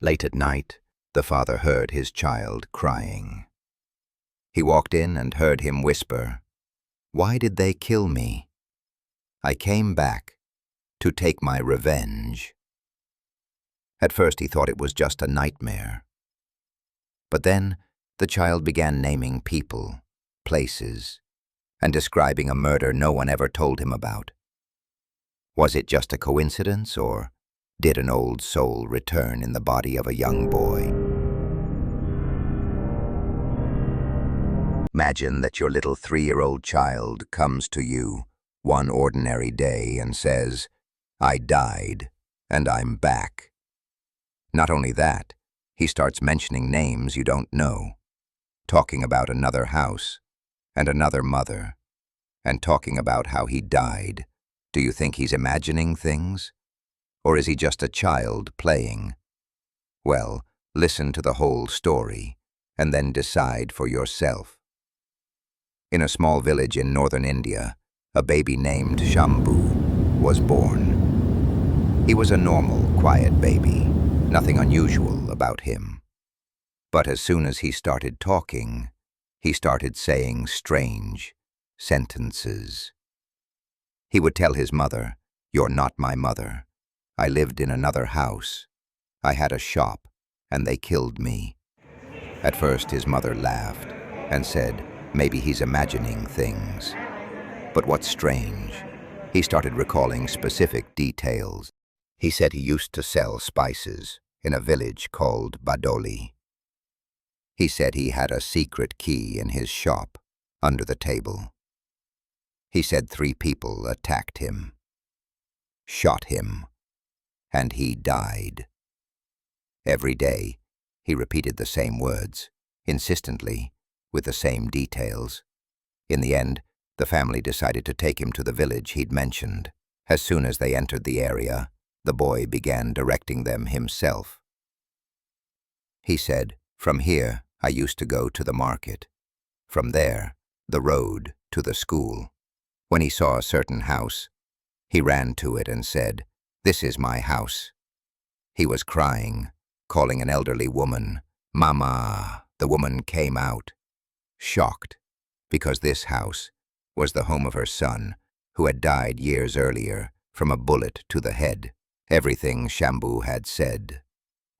Late at night, the father heard his child crying. He walked in and heard him whisper, "Why did they kill me? I came back to take my revenge." At first he thought it was just a nightmare. But then the child began naming people, places, and describing a murder no one ever told him about. Was it just a coincidence, or did an old soul return in the body of a young boy? Imagine that your little 3-year-old child comes to you one ordinary day and says, "I died, and I'm back." Not only that, he starts mentioning names you don't know, talking about another house and another mother, and talking about how he died. Do you think he's imagining things? Or is he just a child playing? Well, listen to the whole story, and then decide for yourself. In a small village in northern India, a baby named Shambhu was born. He was a normal, quiet baby, nothing unusual about him. But as soon as he started talking, he started saying strange sentences. He would tell his mother, "You're not my mother. I lived in another house. I had a shop, and they killed me." At first his mother laughed and said, maybe he's imagining things. But what's strange, he started recalling specific details. He said he used to sell spices in a village called Badoli. He said he had a secret key in his shop under the table. He said 3 people attacked him, shot him, and he died. Every day, he repeated the same words, insistently, with the same details. In the end, the family decided to take him to the village he'd mentioned. As soon as they entered the area, the boy began directing them himself. He said, "From here, I used to go to the market. From there, the road to the school. When he saw a certain house, he ran to it and said, 'This is my house.' He was crying, calling an elderly woman, 'Mama.' The woman came out, shocked, because this house was the home of her son, who had died years earlier from a bullet to the head. Everything Shambhu had said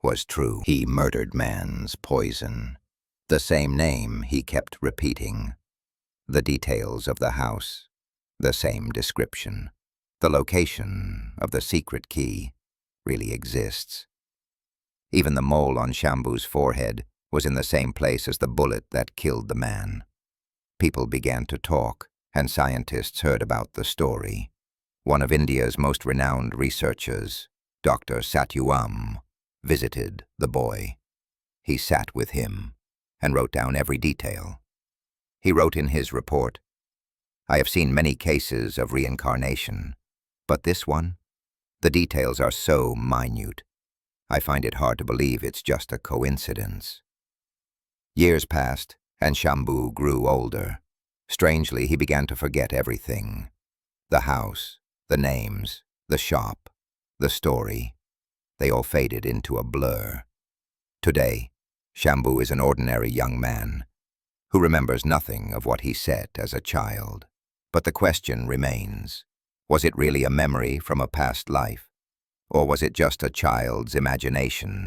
was true. He murdered man's poison. The same name he kept repeating. The details of the house, the same description. The location of the secret key really exists. Even the mole on Shambhu's forehead was in the same place as the bullet that killed the man. People began to talk, and scientists heard about the story. One of India's most renowned researchers, Dr. Satyam, visited the boy. He sat with him and wrote down every detail. He wrote in his report, "I have seen many cases of reincarnation, but this one, the details are so minute. I find it hard to believe it's just a coincidence." Years passed, and Shambhu grew older. Strangely, he began to forget everything. The house, the names, the shop, the story. They all faded into a blur. Today, Shambhu is an ordinary young man who remembers nothing of what he said as a child. But the question remains, was it really a memory from a past life? Or was it just a child's imagination?